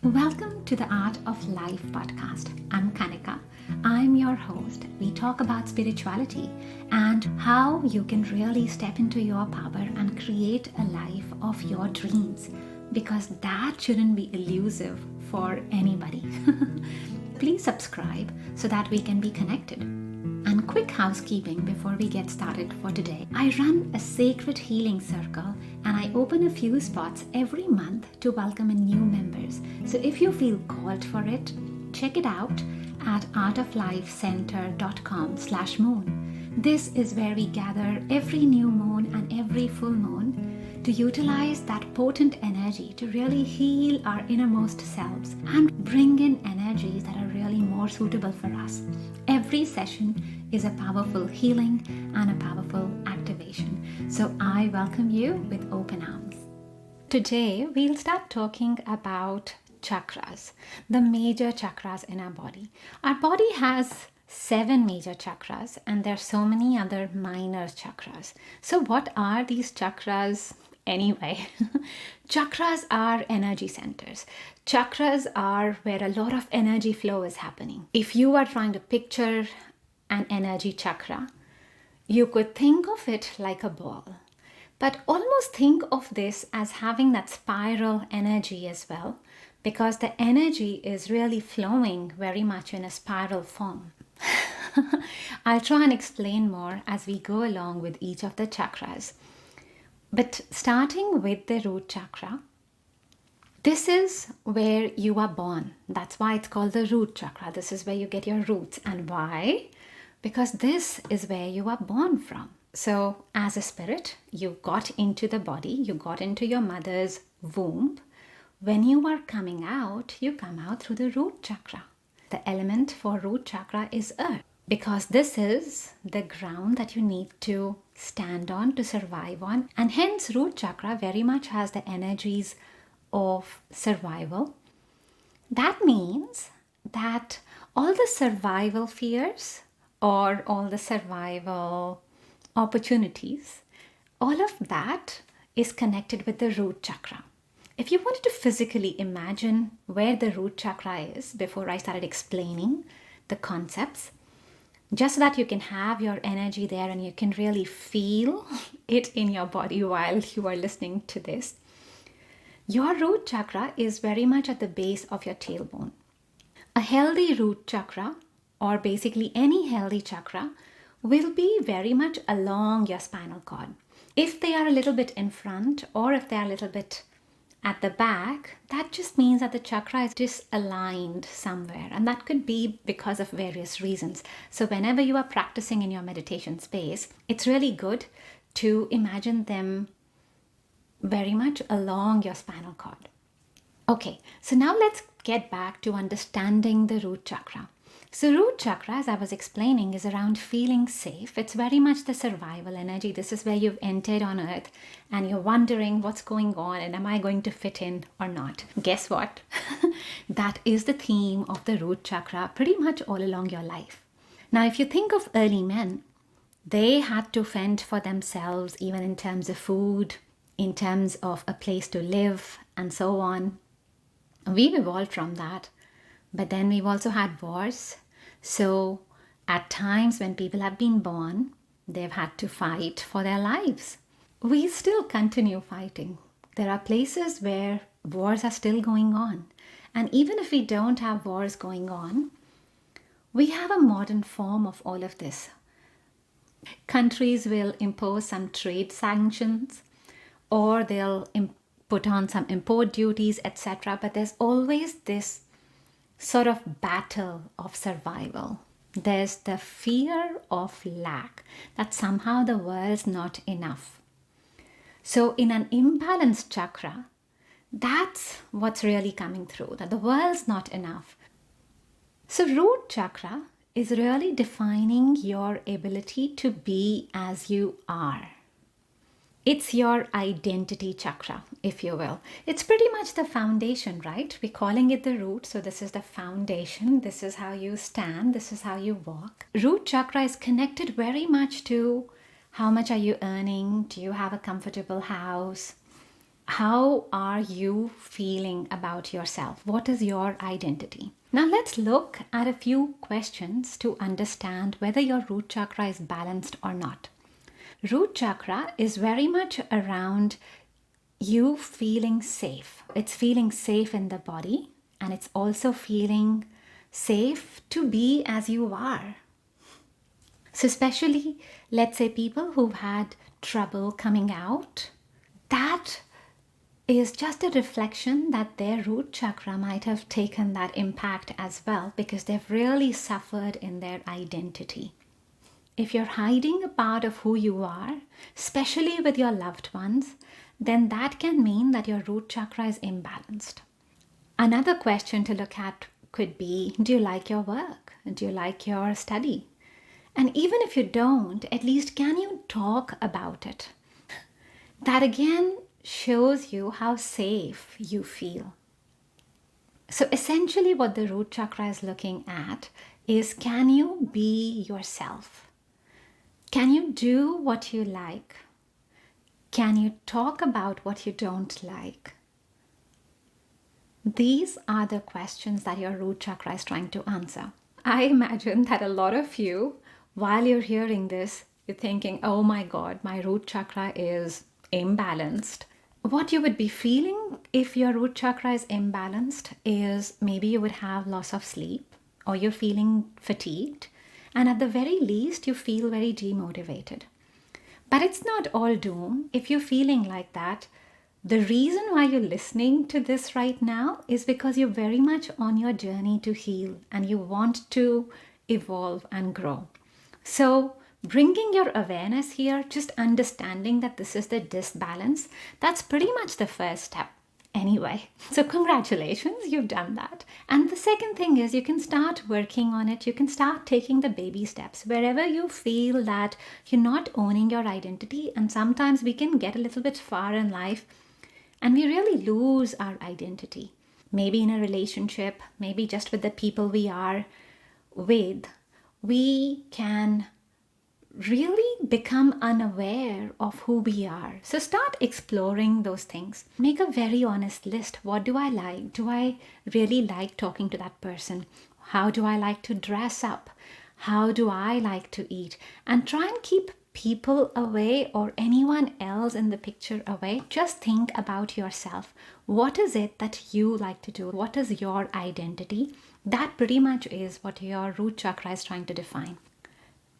Welcome to the Art of Life podcast. I'm Kanika. I'm your host. We talk about spirituality and how you can really step into your power and create a life of your dreams, because that shouldn't be elusive for anybody. Please subscribe so that we can be connected. And quick housekeeping before we get started for today. I run a sacred healing circle and I open a few spots every month to welcome in new members. So if you feel called for it, check it out at artoflifecenter.com/moon. This is where we gather every new moon and every full moon to utilize that potent energy to really heal our innermost selves and bring in energies that are really more suitable for us. Every session is a powerful healing and a powerful activation. So I welcome you with open arms. Today we'll start talking about chakras, the major chakras in our body. Our body has 7 major chakras and there are so many other minor chakras. So what are these chakras anyway? Chakras are energy centers. Chakras are where a lot of energy flow is happening. If you are trying to picture an energy chakra, you could think of it like a ball, but almost think of this as having that spiral energy as well, because the energy is really flowing very much in a spiral form. I'll try and explain more as we go along with each of the chakras. But starting with the root chakra, this is where you are born. That's why it's called the root chakra. This is where you get your roots. And why? Because this is where you are born from. So as a spirit, you got into the body, you got into your mother's womb. When you are coming out, you come out through the root chakra. The element for root chakra is earth, because this is the ground that you need to stand on, to survive on. And hence root chakra very much has the energies of survival. That means that all the survival fears or all the survival opportunities, all of that is connected with the root chakra. If you wanted to physically imagine where the root chakra is before I started explaining the concepts, just so that you can have your energy there and you can really feel it in your body while you are listening to this. Your root chakra is very much at the base of your tailbone. A healthy root chakra, or basically any healthy chakra, will be very much along your spinal cord. If they are a little bit in front or if they are a little bit at the back, that just means that the chakra is disaligned somewhere, and that could be because of various reasons. So whenever you are practicing in your meditation space, it's really good to imagine them very much along your spinal cord. Okay, so now let's get back to understanding the root chakra. So root chakra, as I was explaining, is around feeling safe. It's very much the survival energy. This is where you've entered on earth and you're wondering what's going on and am I going to fit in or not? Guess what? That is the theme of the root chakra pretty much all along your life. Now, if you think of early men, they had to fend for themselves even in terms of food, in terms of a place to live, and so on. We've evolved from that, but then we've also had wars. So at times when people have been born, they've had to fight for their lives. We still continue fighting. There are places where wars are still going on. And even if we don't have wars going on, we have a modern form of all of this. Countries will impose some trade sanctions, or they'll put on some import duties, etc. But there's always this sort of battle of survival. There's the fear of lack, that somehow the world's not enough. So in an imbalanced chakra, that's what's really coming through, that the world's not enough. So root chakra is really defining your ability to be as you are. It's your identity chakra, if you will. It's pretty much the foundation, right? We're calling it the root. So this is the foundation. This is how you stand. This is how you walk. Root chakra is connected very much to how much are you earning? Do you have a comfortable house? How are you feeling about yourself? What is your identity? Now let's look at a few questions to understand whether your root chakra is balanced or not. Root chakra is very much around you feeling safe. It's feeling safe in the body, and it's also feeling safe to be as you are. So especially, let's say people who've had trouble coming out, that is just a reflection that their root chakra might have taken that impact as well, because they've really suffered in their identity. If you're hiding a part of who you are, especially with your loved ones, then that can mean that your root chakra is imbalanced. Another question to look at could be, do you like your work? Do you like your study? And even if you don't, at least can you talk about it? That again shows you how safe you feel. So essentially what the root chakra is looking at is, can you be yourself? Can you do what you like? Can you talk about what you don't like? These are the questions that your root chakra is trying to answer. I imagine that a lot of you, while you're hearing this, you're thinking, oh my God, my root chakra is imbalanced. What you would be feeling if your root chakra is imbalanced is maybe you would have loss of sleep, or you're feeling fatigued, and at the very least you feel very demotivated. But it's not all doom. If you're feeling like that, the reason why you're listening to this right now is because you're very much on your journey to heal and you want to evolve and grow. So bringing your awareness here, just understanding that this is the disbalance, that's pretty much the first step anyway. So congratulations, you've done that. And the second thing is, you can start working on it. You can start taking the baby steps wherever you feel that you're not owning your identity. And sometimes we can get a little bit far in life and we really lose our identity. Maybe in a relationship, maybe just with the people we are with, we can really become unaware of who we are. So start exploring those things. Make a very honest list. What do I like? Do I really like talking to that person? How do I like to dress up? How do I like to eat? And try and keep people away or anyone else in the picture away. Just think about yourself. What is it that you like to do? What is your identity? That pretty much is what your root chakra is trying to define.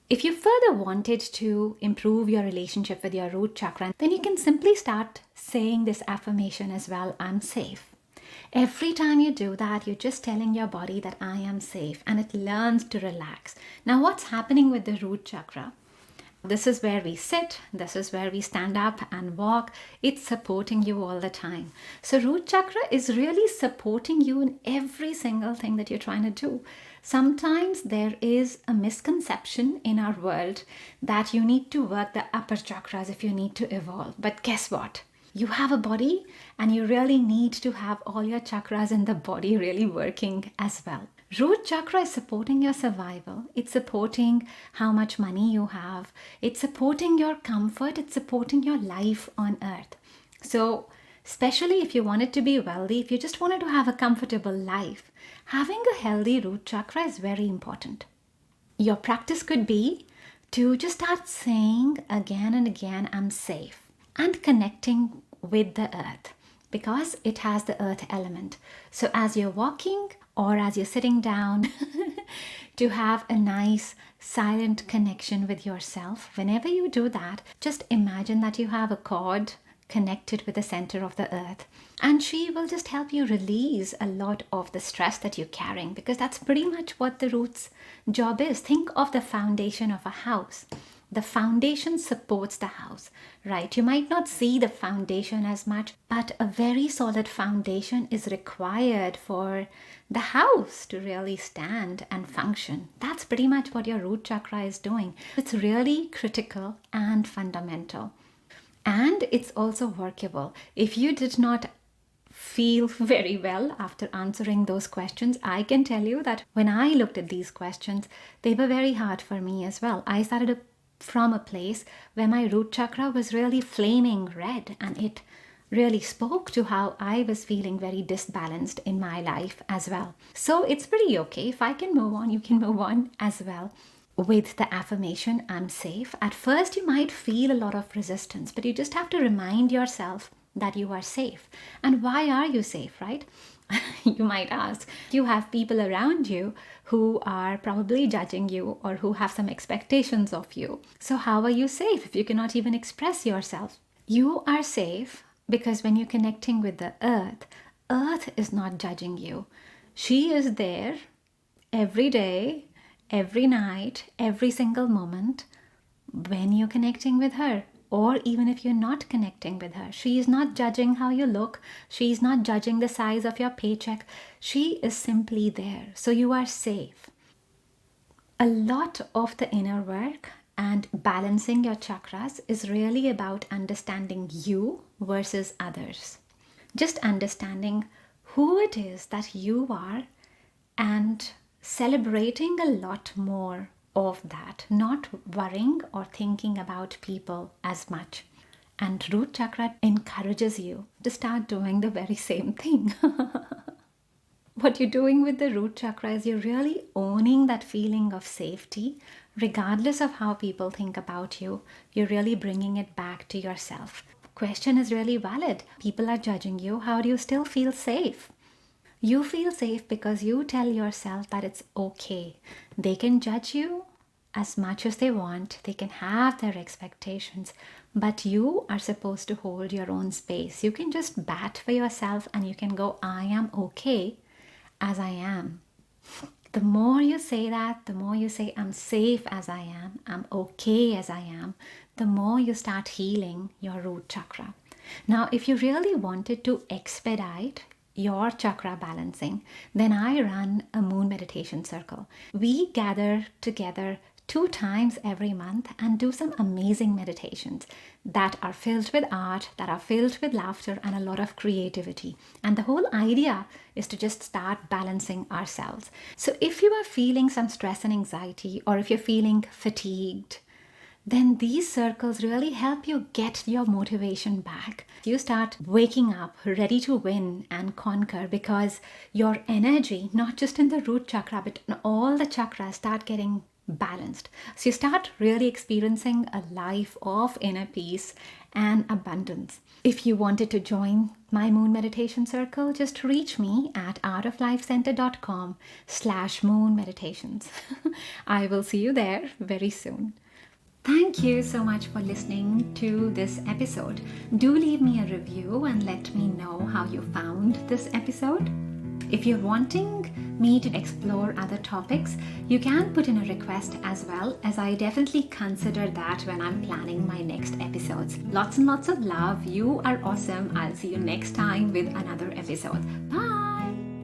If you further wanted to improve your relationship with your root chakra, then you can simply start saying this affirmation as well, I'm safe. Every time you do that, you're just telling your body that I am safe, and it learns to relax. Now, what's happening with the root chakra? This is where we sit, this is where we stand up and walk. It's supporting you all the time. So root chakra is really supporting you in every single thing that you're trying to do. Sometimes there is a misconception in our world that you need to work the upper chakras if you need to evolve. But guess what? You have a body and you really need to have all your chakras in the body really working as well. Root chakra is supporting your survival. It's supporting how much money you have. It's supporting your comfort. It's supporting your life on earth. So especially if you wanted to be wealthy, if you just wanted to have a comfortable life, having a healthy root chakra is very important. Your practice could be to just start saying again and again, I'm safe, and connecting with the earth because it has the earth element. So as you're walking or as you're sitting down, to have a nice silent connection with yourself, whenever you do that, just imagine that you have a cord connected with the center of the earth, and she will just help you release a lot of the stress that you're carrying, because that's pretty much what the root's job is. Think of the foundation of a house. The foundation supports the house, right? You might not see the foundation as much, but a very solid foundation is required for the house to really stand and function. That's pretty much what your root chakra is doing. It's really critical and fundamental. And it's also workable. If you did not feel very well after answering those questions, I can tell you that when I looked at these questions, they were very hard for me as well. I started from a place where my root chakra was really flaming red and it really spoke to how I was feeling very disbalanced in my life as well. So it's pretty okay. If I can move on, you can move on as well. With the affirmation, I'm safe, at first you might feel a lot of resistance, but you just have to remind yourself that you are safe. And why are you safe, right? You might ask. You have people around you who are probably judging you or who have some expectations of you. So how are you safe if you cannot even express yourself? You are safe because when you're connecting with the earth, earth is not judging you. She is there every day, every night, every single moment when you're connecting with her. Or even if you're not connecting with her, she is not judging how you look. She is not judging the size of your paycheck. She is simply there. So you are safe. A lot of the inner work and balancing your chakras is really about understanding you versus others. Just understanding who it is that you are and celebrating a lot more of that, not worrying or thinking about people as much. And root chakra encourages you to start doing the very same thing. What you're doing with the root chakra is you're really owning that feeling of safety, regardless of how people think about you. You're really bringing it back to yourself. Question is really valid. People are judging you. How do you still feel safe? You feel safe because you tell yourself that it's okay. They can judge you as much as they want. They can have their expectations, but you are supposed to hold your own space. You can just bat for yourself and you can go, I am okay as I am. The more you say that, the more you say, I'm safe as I am, I'm okay as I am, the more you start healing your root chakra. Now, if you really wanted to expedite your chakra balancing, then I run a moon meditation circle. We gather together 2 times every month and do some amazing meditations that are filled with art, that are filled with laughter and a lot of creativity. And the whole idea is to just start balancing ourselves. So if you are feeling some stress and anxiety, or if you're feeling fatigued, then these circles really help you get your motivation back. You start waking up ready to win and conquer because your energy, not just in the root chakra, but in all the chakras, start getting balanced. So you start really experiencing a life of inner peace and abundance. If you wanted to join my moon meditation circle, just reach me at artoflifecenter.com/moon meditations. I will see you there very soon. Thank you so much for listening to this episode. Do leave me a review and let me know how you found this episode. If you're wanting me to explore other topics, you can put in a request as well, as I definitely consider that when I'm planning my next episodes. Lots and lots of love. You are awesome. I'll see you next time with another episode. Bye.